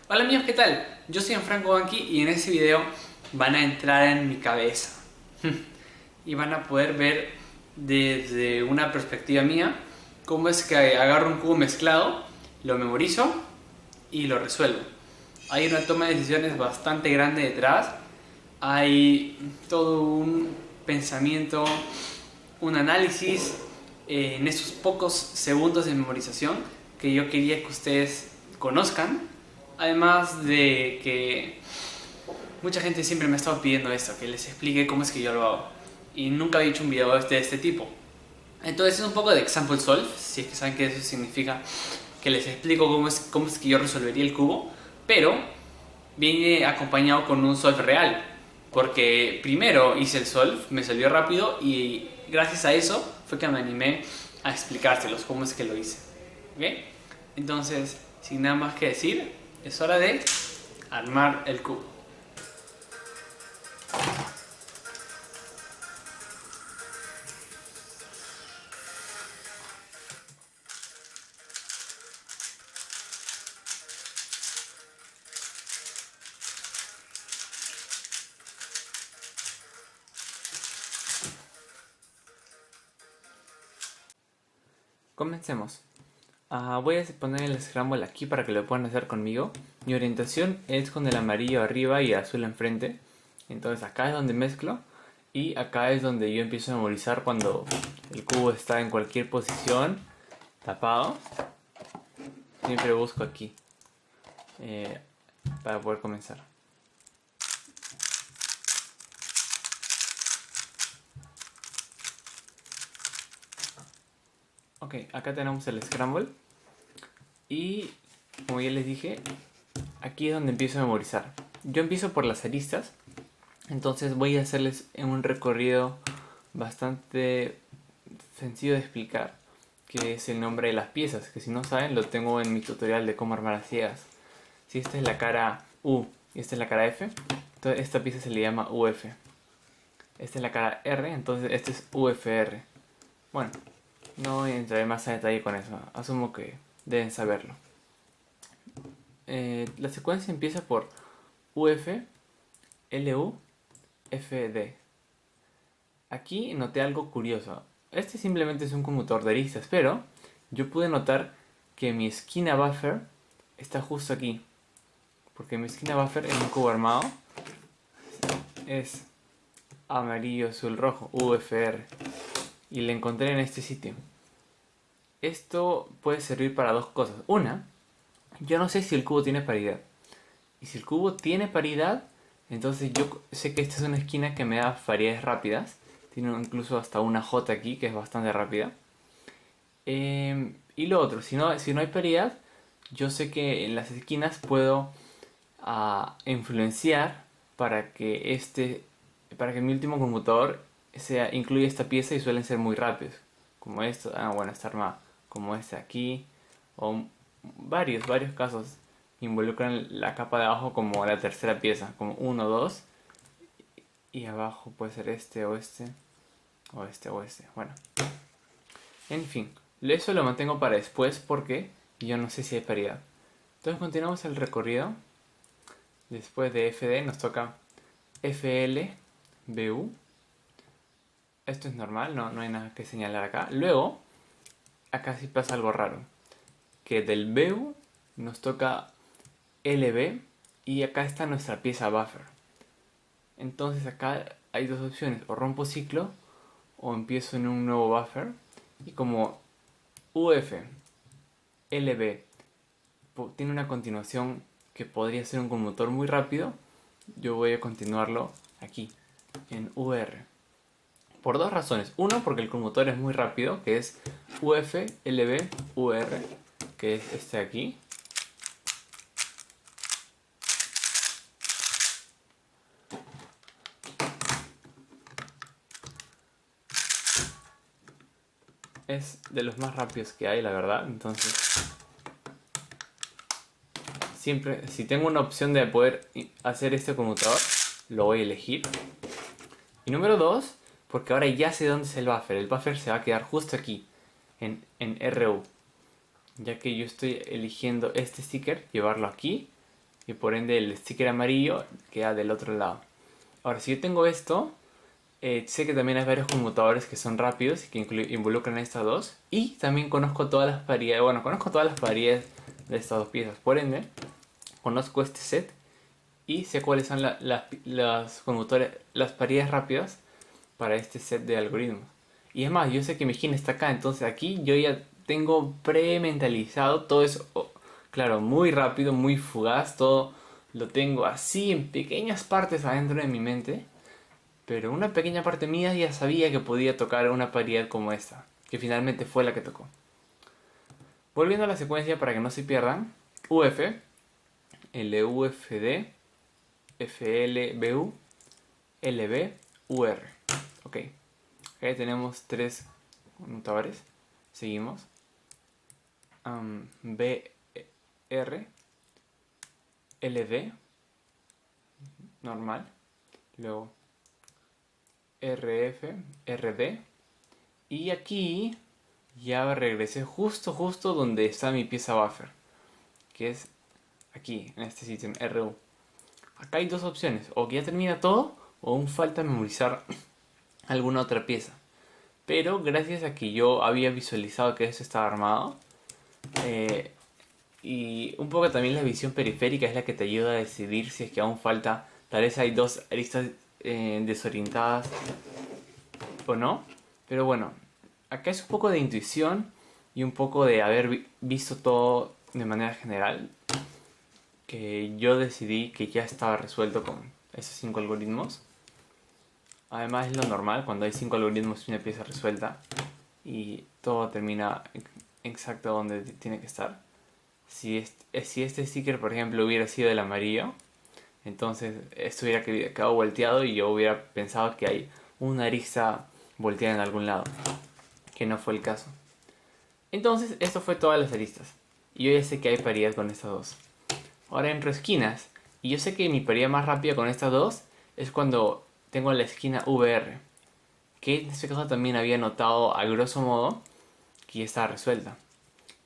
Hola amigos, ¿qué tal? Yo soy Franco Banqui y en este video van a entrar en mi cabeza y van a poder ver desde una perspectiva mía cómo es que agarro un cubo mezclado, lo memorizo y lo resuelvo. Hay una toma de decisiones bastante grande detrás, hay todo un pensamiento, un análisis en estos pocos segundos de memorización que yo quería que ustedes conozcan. Además de que mucha gente siempre me ha estado pidiendo esto, que les explique cómo es que yo lo hago. Y nunca había hecho un video de este tipo. Entonces es un poco de example solve, si es que saben que eso significa, que les explico cómo es que yo resolvería el cubo, pero viene acompañado con un solve real. Porque primero hice el solve, me salió rápido y gracias a eso fue que me animé a explicárselos cómo es que lo hice. ¿Ok? Entonces, sin nada más que decir, es hora de armar el cubo. Comencemos. Voy a poner el scramble aquí para que lo puedan hacer conmigo. Mi orientación es con el amarillo arriba y el azul enfrente. Entonces acá es donde mezclo y acá es donde yo empiezo a memorizar cuando el cubo está en cualquier posición, tapado. Siempre busco aquí para poder comenzar. Ok, acá tenemos el scramble y como ya les dije, aquí es donde empiezo a memorizar. Yo empiezo por las aristas, entonces voy a hacerles un recorrido bastante sencillo de explicar, que es el nombre de las piezas, que si no saben lo tengo en mi tutorial de cómo armar las ciegas. Si esta es la cara U y esta es la cara F, entonces esta pieza se le llama UF. Esta es la cara R, entonces este es UFR. Bueno, no entraré más en detalle con eso, asumo que deben saberlo. La secuencia empieza por UF, LU, FD. Aquí noté algo curioso. Este simplemente es un conmutador de aristas, pero yo pude notar que mi esquina buffer está justo aquí. Porque mi esquina buffer en un cubo armado es amarillo, azul, rojo, UFR. Y la encontré en este sitio. Esto puede servir para dos cosas. Una, yo no sé si el cubo tiene paridad. Y si el cubo tiene paridad, entonces yo sé que esta es una esquina que me da paridades rápidas. Tiene incluso hasta una J aquí, que es bastante rápida. Y lo otro, si no hay paridad, yo sé que en las esquinas puedo influenciar para que para que mi último conmutador incluya esta pieza y suelen ser muy rápidos. Como esto, bueno, esta arma, como este aquí, o varios casos involucran la capa de abajo como la tercera pieza, como 1, 2, y abajo puede ser este o este, o este o este. Bueno, en fin, eso lo mantengo para después porque yo no sé si hay paridad. Entonces continuamos el recorrido. Después de FD nos toca FL, BU. Esto es normal, no hay nada que señalar acá. Luego, acá sí pasa algo raro. Que del BU nos toca LB y acá está nuestra pieza buffer. Entonces acá hay dos opciones, o rompo ciclo o empiezo en un nuevo buffer. Y como UF, LB tiene una continuación que podría ser un conmutador muy rápido, yo voy a continuarlo aquí, en UR. Por dos razones. Uno, porque el conmutador es muy rápido, que es UF, LB, UR, que es este de aquí. Es de los más rápidos que hay, la verdad. Entonces, siempre, si tengo una opción de poder hacer este conmutador, lo voy a elegir. Y número dos, porque ahora ya sé dónde es el buffer. El buffer se va a quedar justo aquí, en RU. Ya que yo estoy eligiendo este sticker, llevarlo aquí y por ende el sticker amarillo queda del otro lado. Ahora, si yo tengo esto, sé que también hay varios conmutadores que son rápidos y que involucran estas dos. Y también conozco todas las paridades, bueno, conozco todas las paridades de estas dos piezas. Por ende, conozco este set y sé cuáles son las conmutadores, las paridades rápidas para este set de algoritmos. Y es más, yo sé que mi gene está acá, entonces aquí yo ya tengo pre-mentalizado todo eso. Claro, muy rápido, muy fugaz, todo lo tengo así en pequeñas partes adentro de mi mente. Pero una pequeña parte mía ya sabía que podía tocar una paridad como esta, que finalmente fue la que tocó. Volviendo a la secuencia para que no se pierdan, UF, LUFD, FLBU, LB, UR. Ok, acá tenemos tres conmutadores. Seguimos. BR, LD, normal. Luego RF, RD. Y aquí ya regresé justo donde está mi pieza buffer, que es aquí, en este sitio, en RU. Acá hay dos opciones, o que ya termina todo, o aún falta memorizar alguna otra pieza. Pero gracias a que yo había visualizado que eso estaba armado, y un poco también la visión periférica es la que te ayuda a decidir si es que aún falta, tal vez hay dos aristas desorientadas o no. Pero bueno, acá es un poco de intuición y un poco de haber visto todo de manera general, que yo decidí que ya estaba resuelto con esos 5 algoritmos. Además es lo normal cuando hay 5 algoritmos y una pieza resuelta y todo termina exacto donde tiene que estar. Si este sticker, por ejemplo, hubiera sido el amarillo, entonces esto hubiera quedado volteado y yo hubiera pensado que hay una arista volteada en algún lado, que no fue el caso. Entonces, esto fue todas las aristas. Y yo ya sé que hay paridad con estas dos. Ahora entro a esquinas. Y yo sé que mi paridad más rápida con estas dos es cuando tengo la esquina VR. Que en este caso también había notado a grosso modo que ya estaba resuelta.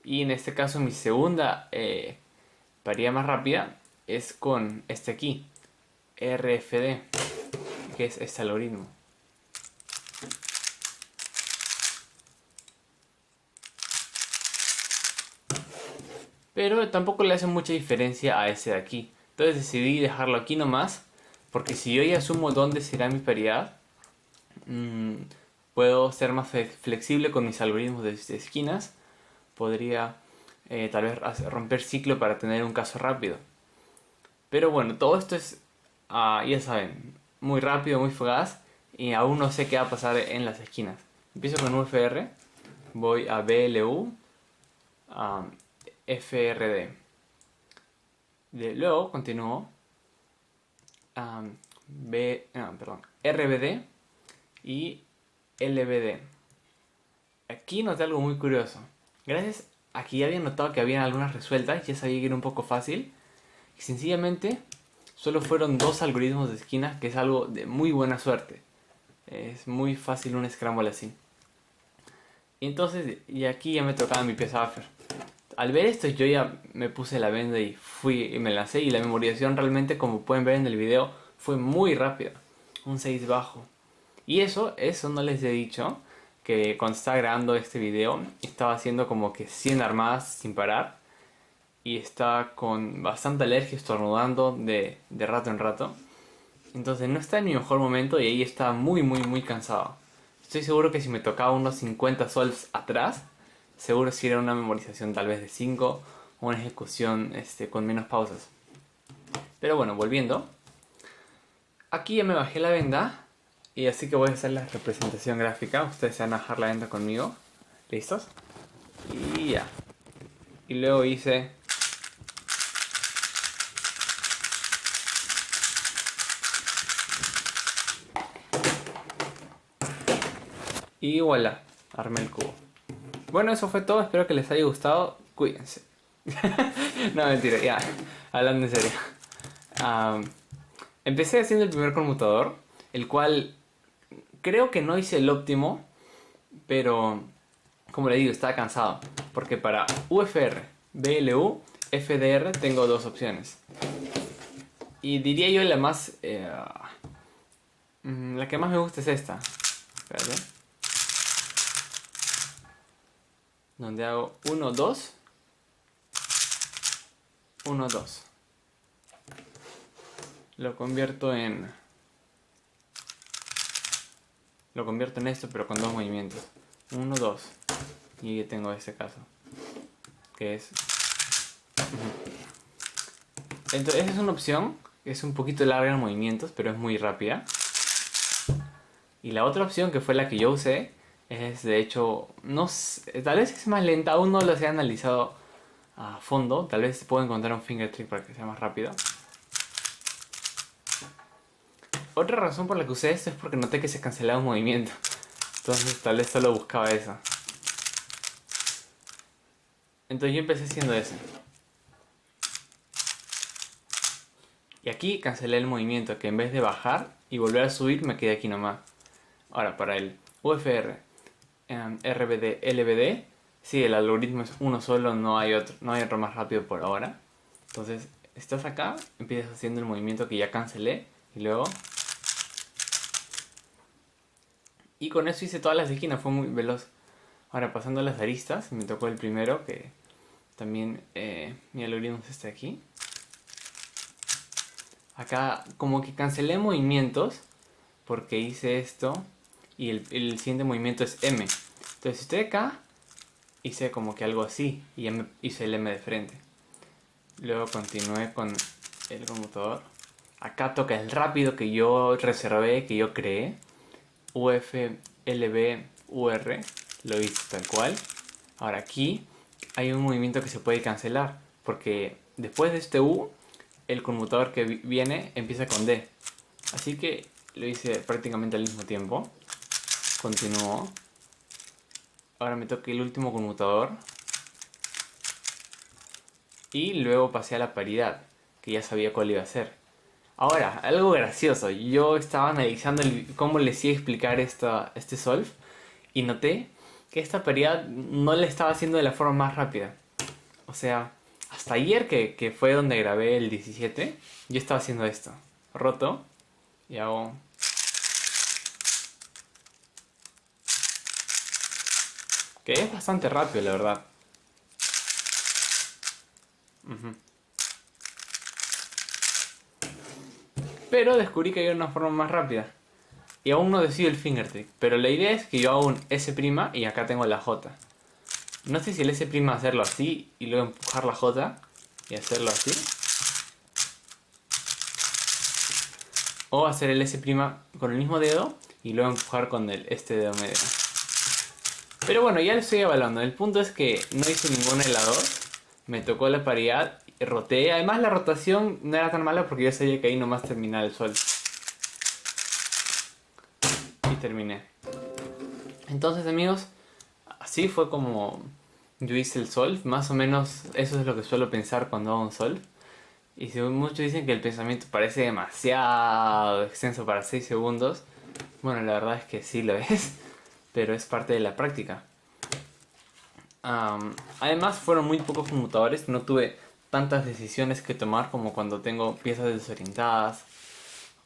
Y en este caso mi segunda paridad más rápida es con este aquí. RFD. Que es este algoritmo. Pero tampoco le hace mucha diferencia a ese de aquí. Entonces decidí dejarlo aquí nomás. Porque si yo ya asumo dónde será mi paridad, puedo ser más flexible con mis algoritmos de esquinas. Podría tal vez romper ciclo para tener un caso rápido. Pero bueno, todo esto es, ya saben, muy rápido, muy fugaz. Y aún no sé qué va a pasar en las esquinas. Empiezo con UFR, voy a BLU, a FRD. Luego continúo a RBD y LBD. Aquí noté algo muy curioso. Gracias a que ya había notado que había algunas resueltas, ya sabía que era un poco fácil. Y sencillamente solo fueron dos algoritmos de esquina, que es algo de muy buena suerte. Es muy fácil un scramble así. Y entonces, y aquí ya me tocaba mi pieza buffer. Al ver esto yo ya me puse la venda y fui y me lancé, y la memorización realmente, como pueden ver en el video, fue muy rápida. Un 6 bajo. Y eso no les he dicho, que cuando estaba grabando este video estaba haciendo como que 100 armadas sin parar. Y estaba con bastante alergia, estornudando de rato en rato. Entonces no está en mi mejor momento y ahí estaba muy cansado. Estoy seguro que si me tocaba unos 50 sols atrás, seguro si era una memorización tal vez de 5 o una ejecución con menos pausas. Pero bueno, volviendo. Aquí ya me bajé la venda y así que voy a hacer la representación gráfica. Ustedes se van a bajar la venda conmigo. ¿Listos? Y ya. Y luego hice... Y voilà, armé el cubo. Bueno, eso fue todo. Espero que les haya gustado. Cuídense. No, mentira, ya. Hablando en serio. Empecé haciendo el primer conmutador, el cual creo que no hice el óptimo, pero como le digo, estaba cansado. Porque para UFR, BLU FDR tengo dos opciones. Y diría yo la más... la que más me gusta es esta. Espérate. Donde hago 1, 2. 1, 2. Lo convierto en esto, pero con dos movimientos. 1, 2. Y tengo este caso. Que es... Entonces, esa es una opción. Es un poquito larga en movimientos, pero es muy rápida. Y la otra opción, que fue la que yo usé, es de hecho... No sé, tal vez es más lenta. Aún no los he analizado a fondo. Tal vez puedo encontrar un finger trick para que sea más rápido. Otra razón por la que usé esto es porque noté que se cancelaba un movimiento. Entonces tal vez solo buscaba eso. Entonces yo empecé haciendo eso. Y aquí cancelé el movimiento, que en vez de bajar y volver a subir me quedé aquí nomás. Ahora para el UFR, RBD, LBD, sí, el algoritmo es uno solo, no hay otro más rápido por ahora. Entonces estás acá, empiezas haciendo el movimiento que ya cancelé y luego... Y con eso hice todas las esquinas, fue muy veloz. Ahora pasando a las aristas, me tocó el primero, que también mi algoritmo es este aquí. Acá como que cancelé movimientos porque hice esto y el siguiente movimiento es M. Entonces estoy acá, hice como que algo así y ya me hice el M de frente. Luego continué con el conmutador. Acá toca el rápido que yo reservé, que yo creé. UF, LB, UR, lo hice tal cual. Ahora aquí hay un movimiento que se puede cancelar, porque después de este U, el conmutador que viene empieza con D. Así que lo hice prácticamente al mismo tiempo. Continúo. Ahora me toca el último conmutador. Y luego pasé a la paridad, que ya sabía cuál iba a ser. Ahora, algo gracioso. Yo estaba analizando cómo les iba a explicar este solve y noté que esta paridad no le estaba haciendo de la forma más rápida. O sea, hasta ayer que fue donde grabé el 17, yo estaba haciendo esto. Roto y hago... Que es bastante rápido, la verdad. Pero descubrí que hay una forma más rápida. Y aún no decido el finger trick. Pero la idea es que yo hago un S' y acá tengo la J. No sé si el S' hacerlo así y luego empujar la J y hacerlo así. O hacer el S' con el mismo dedo y luego empujar con este dedo medio. Pero bueno, ya lo estoy evaluando. El punto es que no hice ninguna de las dos. Me tocó la paridad, roté. Además la rotación no era tan mala porque yo sabía que ahí nomás terminaba el sol. Y terminé. Entonces amigos, así fue como yo hice el solve. Más o menos eso es lo que suelo pensar cuando hago un solve. Y si muchos dicen que el pensamiento parece demasiado extenso para 6 segundos, bueno, la verdad es que sí lo es, pero es parte de la práctica. Además fueron muy pocos conmutadores, no tuve tantas decisiones que tomar como cuando tengo piezas desorientadas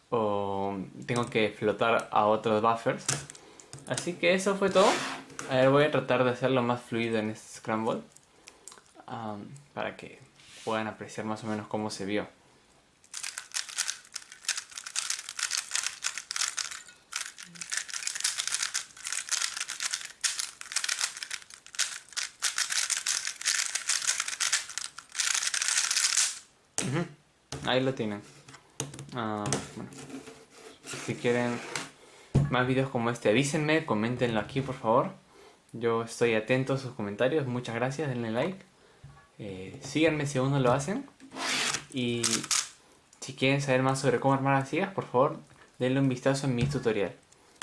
o tengo que flotar a otros buffers. Así que eso fue todo. A ver, voy a tratar de hacerlo más fluido en este Scramble para que puedan apreciar más o menos cómo se vio. Ahí lo tienen. Bueno. Si quieren más videos como este, avísenme, coméntenlo aquí por favor. Yo estoy atento a sus comentarios. Muchas gracias, denle like. Síganme si aún no lo hacen. Y si quieren saber más sobre cómo armar arcillas, por favor, denle un vistazo en mi tutorial,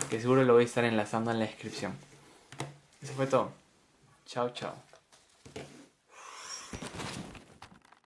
que seguro lo voy a estar enlazando en la descripción. Eso fue todo. Chao, chao.